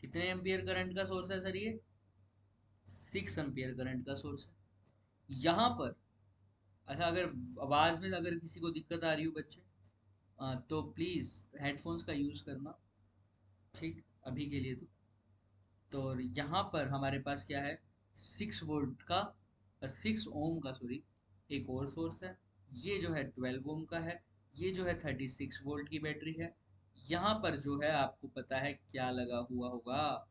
[SPEAKER 1] कितने एम्पियर करंट का सोर्स है सर ये, 6 एम्पियर करंट का सोर्स है। यहाँ पर, अच्छा अगर आवाज में अगर किसी को दिक्कत आ रही हो बच्चे, तो प्लीज हेडफोन्स का यूज करना, ठीक, अभी के लिए तो यहाँ पर हमारे पास क्या है, 6 वोल्ट का, 6 ओम का, सॉरी, एक और सोर्स है। ये जो है 12 ओम का है। ये जो है 36 वोल्ट की बैटरी है। यहाँ पर जो है आपको पता है क्या लगा हुआ होगा,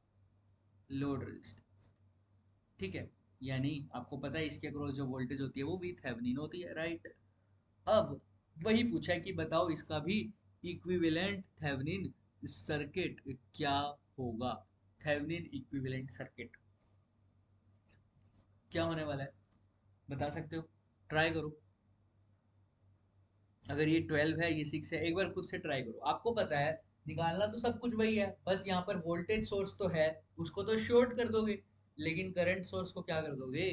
[SPEAKER 1] लोड रेजिस्टेंस, ठीक है। यानी आपको पता है इसके अक्रॉस जो वोल्टेज होती है वो वी थेवेनिन होती है, राइट। अब वही पूछा है कि बताओ इसका भी इक्विवेलेंट थेवेनिन सर्किट क्या होगा। थेवेनिन इक्विवेलेंट सर्किट क्या होने वाला है, बता सकते हो, ट्राई करो। अगर ये 12 है, ये 6 है, एक बार खुद से ट्राई करो, आपको पता है निकालना तो सब कुछ वही है, बस यहाँ पर वोल्टेज सोर्स तो है, उसको तो शॉर्ट कर दोगे, लेकिन करंट सोर्स को क्या कर दोगे,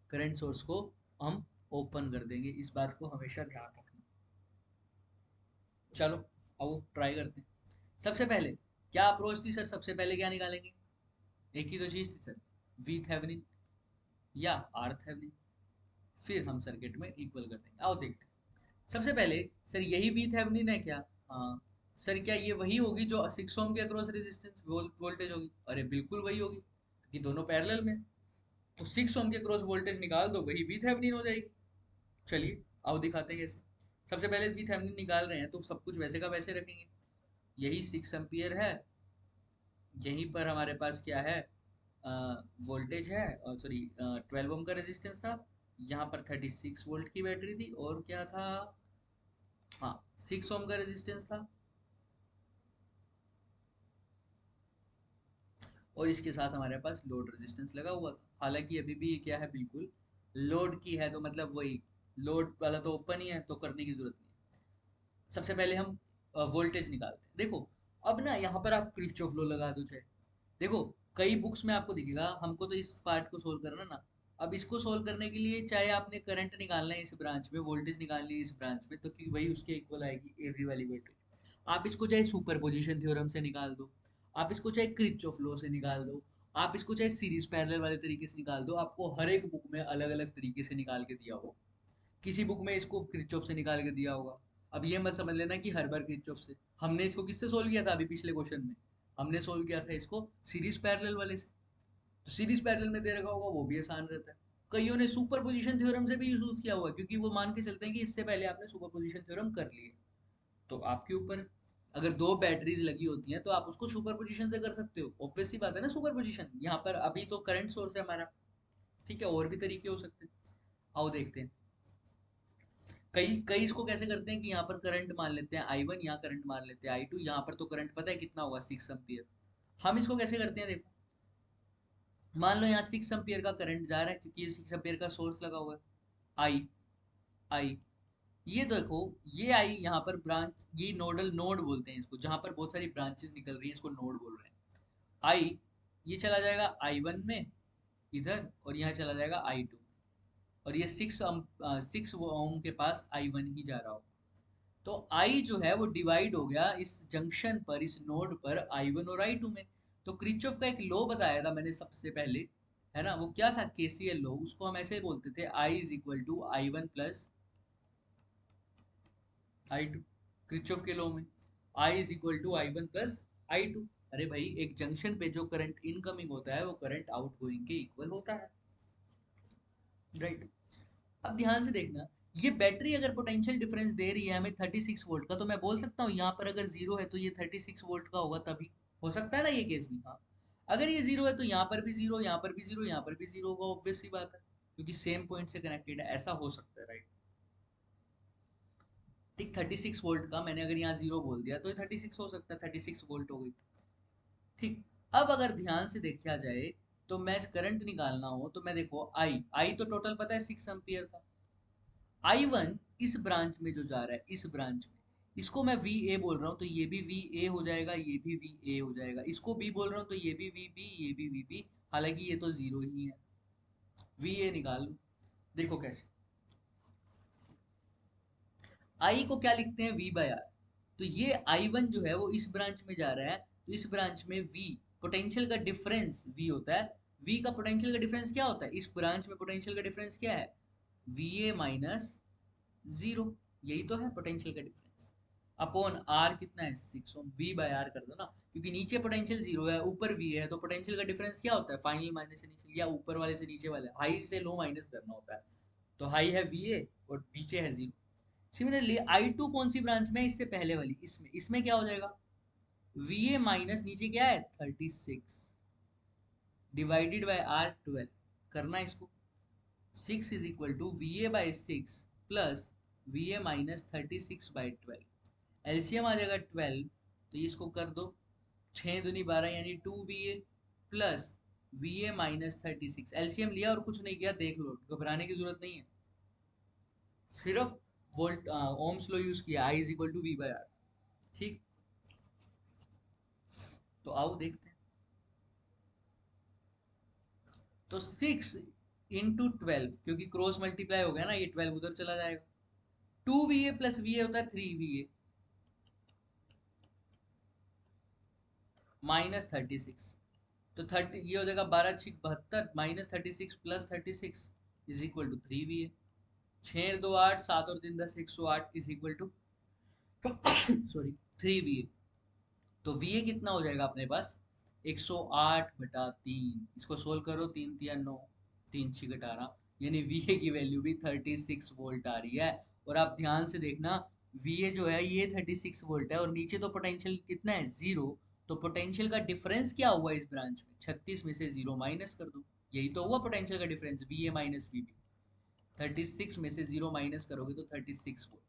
[SPEAKER 1] करंट सोर्स को हम ओपन कर देंगे। इस बात को हमेशा ध्यान रखना। चलो अब ट्राई करते हैं। सबसे पहले क्या अप्रोच थी सर, सबसे पहले क्या निकालेंगे, एक ही तो चीज थी सर, वी थेवेनिन या आर थेवेनिन, फिर हम सर्किट में इक्वल कर देंगे। आओ देखते हैं। सबसे पहले सर यही वी थेवेनिन है क्या, हाँ। सर क्या ये वही होगी जो 6 ओम के अक्रॉस रेजिस्टेंस वोल्टेज होगी, अरे बिल्कुल वही होगी, क्योंकि दोनों पैरेलल में। तो 6 ओम के अक्रॉस वोल्टेज निकाल दो, वही वी थेवेनिन हो जाएगी। चलिए आओ दिखाते हैं कैसे। सबसे पहले वी थेवेनिन निकाल रहे हैं तो सब कुछ वैसे का वैसे रखेंगे। यही 6 एम्पियर है, यहीं पर हमारे पास क्या है, वोल्टेज है, और सॉरी 12 ओम का रेजिस्टेंस था। यहाँ पर 36 वोल्ट की बैटरी थी, और क्या था, हाँ, 6 ओम का रेजिस्टेंस था, और इसके साथ हमारे पास लोड रेजिस्टेंस लगा हुआ था। हालांकि अभी भी ये क्या है, बिल्कुल लोड की है, तो मतलब वही, लोड वाला तो ओपन ही है, तो करने की जरूरत नहीं है। सबसे पहले हम वोल्टेज निकालते हैं। देखो अब ना यहाँ पर आप किरचॉफ लॉ लगा दो चाहे। देखो कई बुक्स में आपको दिखेगा, हमको तो इस पार्ट को सोल्व करना ना। अब इसको सोल्व करने के लिए चाहे आपने करंट निकालना है इस ब्रांच में, वोल्टेज निकालनी है इस ब्रांच में, तो कि वही उसके इक्वल आएगी एवी वाली बैटरी। आप इसको चाहे सुपरपोजिशन थ्योरम से निकाल दो, आप इसको चाहे किरचॉफ लॉ से निकाल दो, आप इसको चाहे सीरीज पैरेलल वाले तरीके से निकाल दो, आपको हर एक बुक में अलग अलग तरीके से निकाल के दिया हो। किसी बुक में इसको किरचॉफ से निकाल के दिया होगा। अब ये मत समझ लेना कि हर बार किरचॉफ से। हमने इसको किससे सोल्व किया था अभी पिछले क्वेश्चन में, हमने सोल्व किया था इसको सीरीज पैरेलल वाले से। तो सीरीज पैरेलल में दे रखा होगा वो भी आसान रहता है। कईयों ने सुपर पोजिशन थ्योरम से भी यूज किया हुआ है, क्योंकि वो मान के चलते हैं कि इससे पहले आपने सुपर पोजिशन थ्योरम कर लिए। तो आपके ऊपर है। अगर दो बैटरीज लगी होती हैं तो आप उसको सुपर पोजिशन से कर सकते हो, ऑब्वियस सी बात है ना, सुपर पोजिशन। यहाँ पर अभी तो करंट सोर्स है हमारा, ठीक है, और भी तरीके हो सकते हैं। आओ देखते हैं। कई कई इसको कैसे करते हैं कि यहाँ पर करंट मान लेते हैं आई वन, यहाँ करंट मान लेते हैं आई टू, यहाँ पर तो करंट पता है कितना होगा, 6 एम्पियर। हम इसको कैसे करते हैं, देखो मान लो यहाँ 6 एम्पियर का करंट जा रहा है, क्योंकि ये 6 एम्पियर का सोर्स लगा हुआ है। आई, आई, ये देखो, ये आई यहाँ पर ब्रांच, ये नोडल नोड बोलते हैं इसको, जहां पर बहुत सारी ब्रांचेस निकल रही हैं, इसको नोड बोल रहे हैं। आई, ये चला जाएगा आई वन में इधर, और यहाँ चला जाएगा आई टू, और ये 6 ओम के पास आई वन ही जा रहा होगा। तो आई जो है वो डिवाइड हो गया इस जंक्शन पर, इस नोड पर, आई वन और आई टू में। तो क्रिचॉफ का एक लॉ बताया था मैंने सबसे पहले, है ना, वो क्या था, केसीएल लो, उसको हम ऐसे बोलते थे, I is equal to I one plus I two. Kirchhoff के लॉ में I is equal to I one plus I two. अरे भाई, एक जंक्शन पे जो करंट इनकमिंग होता है वो करंट आउटगोइंग के इक्वल होता है, राइट। अब ध्यान से देखना, ये बैटरी अगर पोटेंशियल डिफरेंस दे रही है हमें 36 वोल्ट का, तो मैं बोल सकता हूँ यहाँ पर अगर जीरो है तो ये 36 वोल्ट का होगा, तभी हो सकता है ना ये केस भी, हाँ। अगर ये जीरो है तो यहाँ पर भी जीरो, यहाँ पर भी जीरो, यहाँ पर भी जीरो होगा, ऑब्वियस सी बात है, क्योंकि सेम पॉइंट से कनेक्टेड है, ऐसा हो सकता है, राइट। ठीक, 36 वोल्ट का मैंने अगर यहाँ जीरो बोल दिया तो ये 36 हो सकता है, 36 वोल्ट हो गई। ठीक। अब अगर ध्यान से देखा जाए, तो मैं करंट निकालना हो तो मैं देखो, आई आई तो टोटल पता है 6 एम्पियर था। आई वन इस ब्रांच में जो जा रहा है, इस ब्रांच में, इसको मैं वी ए बोल रहा हूँ, तो ये भी वी ए हो जाएगा, ये भी वी ए हो जाएगा, इसको बी बोल रहा हूँ तो ये भी वी बी, ये भी वी बी, हालांकि ये तो जीरो ही है। वी ए निकाल लो, देखो कैसे। आई को क्या लिखते हैं, वी बाय आर। तो ये आई वन जो है वो इस ब्रांच में जा रहा है, तो इस ब्रांच में वी, पोटेंशियल का डिफरेंस वी होता है। वी का पोटेंशियल का डिफरेंस क्या होता है, इस ब्रांच में पोटेंशियल का डिफरेंस क्या है, वी ए माइनस जीरो, यही तो है पोटेंशियल का डिफरेंस। अपॉन आर कितना है, 6 ओम, वी बाय आर कर दो ना, क्योंकि नीचे पोटेंशियल जीरो है, ऊपर वी है, तो पोटेंशियल का डिफरेंस क्या होता है, फाइनल माइनस इनिशियल, या ऊपर वाले से नीचे वाले, हाई से लो माइनस करना होता है। तो हाई है वी ए और नीचे है जीरो। सिमिलरली आई टू कौन सी ब्रांच में है, इससे पहले वाली, इसमें, इसमें क्या हो जाएगा, वी ए माइनस नीचे क्या है 36 डिवाइडेड बाय आर 12, करना है इसको। 6 is equal to V A by 6 plus V A minus 36/12, LCM आ जाएगा 12, तो इसको कर दो, 6 दूनी 12 यानी 2 V A plus V A minus 36, LCM लिया और कुछ नहीं किया, देख लो, घबराने की जरूरत नहीं है, सिर्फ वोल्ट ओम्स लो यूज किया, I is equal to V by R. ठीक, तो आओ देखते हैं। तो 6 × 12, क्योंकि क्रॉस मल्टीप्लाई हो गया ना, ये 12 उधर चला जाएगा, 2 वी ए प्लस वी ए होता है 3 वी ए माइनस 36, तो 30 ये हो जाएगा 12×6 = 72 minus 36 plus 36 is equal to 3 V A. 6 2 8, 7 और 3 10, 108 is equal to sorry 3 V A. तो वी ए कितना हो जाएगा अपने पास, 108/3, इसको सोल्व करो, 3 3 9, 3 6 18, यानी वी ए की वैल्यू भी 36 वोल्ट आ रही है। और आप ध्यान से देखना, वी ए जो है ये 36 वोल्ट है, और नीचे तो पोटेंशियल कितना है, जीरो, तो पोटेंशियल का डिफरेंस क्या हुआ इस ब्रांच में, 36 में से जीरो माइनस कर दो, यही तो हुआ पोटेंशियल का difference, V A minus V B. 36 में से जीरो माइनस करोगे तो 36 वोल्ट,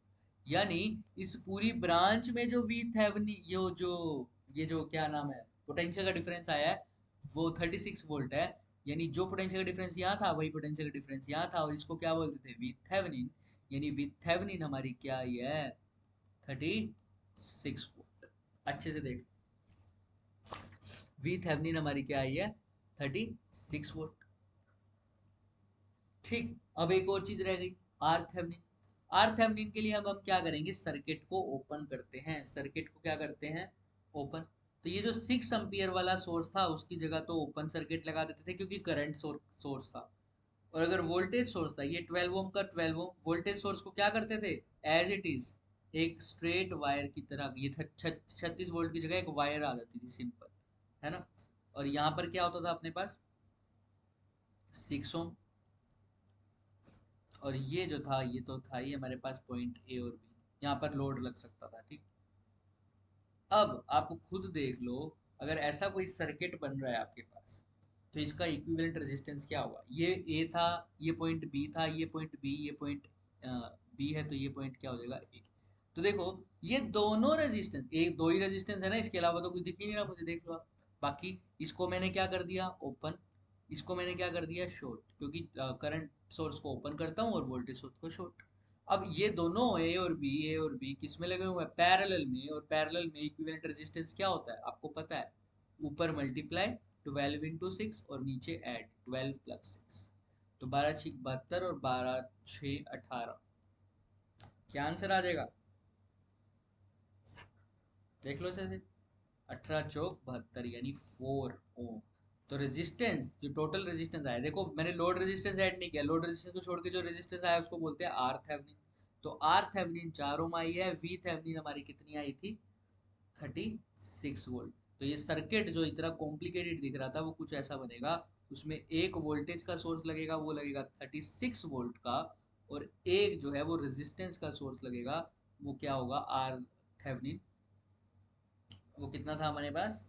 [SPEAKER 1] यानी इस पूरी ब्रांच में जो वी थेवेनिन, ये जो क्या नाम है, पोटेंशियल का डिफरेंस आया है, वो 36 वोल्ट है। यानी जो पोटेंशियल का डिफरेंस यहाँ था वही पोटेंशियल का डिफरेंस यहाँ था, और इसको क्या बोलते थे, वी थेवेनिन। यानी वी थेवेनिन हमारी क्या आई है, 36 वोल्ट। अच्छे से देख, वी थेवेनिन हमारी क्या आई है, 36 वोल्ट। ठीक, अब एक और चीज रह गई, आर थेवेनिन। आर थेवेनिन के लिए हम क्या करेंगे, सर्किट को ओपन करते हैं, सर्किट को क्या करते हैं, ओपन। तो ये जो 6 एम्पियर वाला सोर्स था उसकी जगह तो ओपन सर्किट लगा देते थे, क्योंकि करंट सोर्स था। और अगर वोल्टेज सोर्स था, ये 12 ओम का 12 ओम वोल्टेज सोर्स को क्या करते थे, एज इट इज एक स्ट्रेट वायर की तरह, ये 36 वोल्ट की जगह एक वायर आ जाती थी, सिंपल, है ना। और यहाँ पर क्या होता था अपने पास, 6 ओम, और ये जो था ये तो था ही हमारे पास पॉइंट ए और बी, यहाँ पर लोड लग सकता था, ठीक। अब आप खुद देख लो, अगर ऐसा कोई सर्किट बन रहा है आपके पास, तो इसका इक्विवेलेंट रेजिस्टेंस क्या होगा, ये ए था, ये पॉइंट बी था, ये पॉइंट बी, ये पॉइंट बी है, तो ये पॉइंट क्या हो जाएगा, ए। तो देखो, ये दोनों रेजिस्टेंस, एक दो ही रेजिस्टेंस है ना, इसके अलावा तो कुछ दिख ही नहीं रहा मुझे, देख लो आप। बाकी इसको मैंने क्या कर दिया, ओपन, इसको मैंने क्या कर दिया, शॉर्ट, क्योंकि करंट सोर्स को ओपन करता हूँ और वोल्टेज सोर्स को शॉर्ट। अब ये दोनों ए और बी किस में लगे हुए हैं, पैरेलल में, और पैरेलल में इक्विवेलेंट रेजिस्टेंस क्या होता है आपको पता है, ऊपर मल्टीप्लाई 12 × 6 और नीचे ऐड 12 + 6, तो 12×6 = 72 और 12×6 = 18, क्या आंसर आ जाएगा, देख लो से 18 × 4 = 72 यानी 4 ओम। तो रेजिस्टेंस जो टोटल रेजिस्टेंस आया, देखो मैंने लोड रेजिस्टेंस ऐड नहीं किया, लोड रेजिस्टेंस को छोड़ के जो रेजिस्टेंस आया उसको बोलते हैं आर थेवेनिन। तो आर थेवेनिन 4 ओम आई है, वी थेवेनिन हमारी कितनी आई थी, 36 वोल्ट। तो ये सर्किट जो इतना कॉम्प्लिकेटेड दिख रहा था वो कुछ ऐसा बनेगा, उसमें एक वोल्टेज का सोर्स लगेगा, वो लगेगा 36 वोल्ट का, और एक जो है वो रेजिस्टेंस का सोर्स लगेगा, वो क्या होगा, आर थेवेनिन, वो कितना था हमारे पास,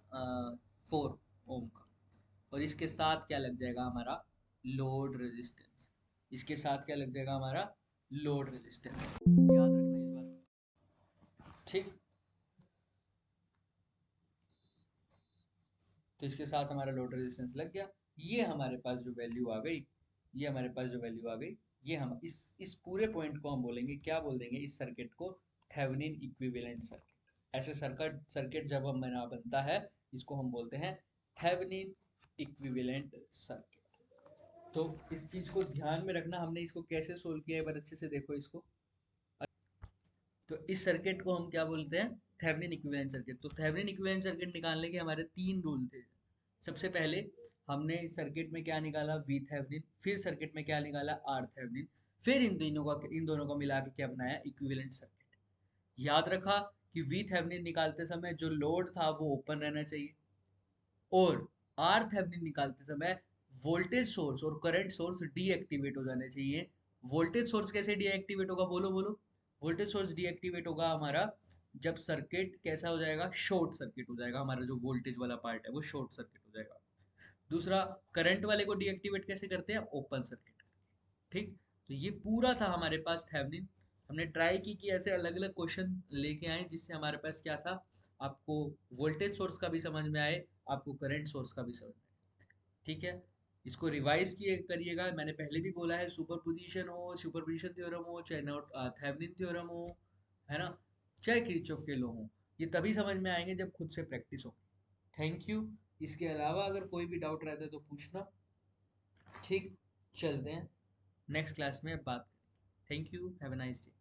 [SPEAKER 1] 4 ओम का। और इसके साथ क्या लग जाएगा हमारा, लोड रेजिस्टेंस। इसके साथ क्या लग जाएगा हमारा, लोड रेजिस्टेंस, याद रखना इस बात को। ठीक, तो इसके साथ हमारा लोड रेजिस्टेंस लग गया। ये हमारे पास जो वैल्यू आ गई, ये हमारे पास जो वैल्यू आ गई, ये हम इस पूरे पॉइंट को हम बोलेंगे, क्या बोल देंगे इस सर्किट को, थेवेनिन इक्विवेलेंट सर्किट। ऐसे सर्किट सर्किट जब हम बना बनता है, इसको हम बोलते हैं थेवेनिन इक्विवेलेंट सर्किट। तो इस चीज को ध्यान में रखना, हमने इसको कैसे सोल्व किया है, एक बार अच्छे से देखो इसको। तो इस सर्किट को हम क्या बोलते हैं, थेवेनिन इक्विवेलेंट सर्किट। तो थेवेनिन इक्विवेलेंट सर्किट निकालने के हमारे 3 रूल थे। सबसे पहले हमने सर्किट में क्या निकाला, वी थेवेनिन, फिर सर्किट में क्या निकाला, आर थेवेनिन, फिर इन दोनों को मिला के क्या बनाया, इक्विवेलेंट सर्किट। याद रखा कि वी थेवेनिन निकालते समय जो लोड था वो ओपन रहना चाहिए, और आर थेवेनिन निकालते समय वोल्टेज सोर्स और करंट सोर्स डीएक्टिवेट हो जाने चाहिए। वोल्टेज सोर्स कैसे डीएक्टिवेट होगा, बोलो बोलो। वोल्टेज सोर्स डीएक्टिवेट होगा हमारा जब सर्किट कैसा हो जाएगा, शॉर्ट सर्किट हो जाएगा, हमारा जो वोल्टेज वाला पार्ट है वो शॉर्ट सर्किट हो जाएगा। दूसरा, करंट वाले को डीएक्टिवेट कैसे करते हैं, ओपन सर्किट। ठीक, तो ये पूरा था हमारे पास थेवेनिन। हमने ट्राई की कि ऐसे अलग अलग क्वेश्चन लेके आए जिससे हमारे पास क्या था, आपको वोल्टेज सोर्स का भी समझ में आए, आपको करंट सोर्स का भी समझ में आए। ठीक है, इसको रिवाइज किए करिएगा, मैंने पहले भी बोला है, सुपरपोजिशन हो, सुपरपोजिशन थ्योरम हो, चाहे नॉट थेवेनिन थ्योरम हो, है ना, चाहे किरचॉफ के लॉ हो, ये तभी समझ में आएंगे जब खुद से प्रैक्टिस हो। Thank you. इसके अलावा अगर कोई भी डाउट रहता है तो पूछना। ठीक, चलते हैं नेक्स्ट क्लास में बात करें। Thank you, have a nice day.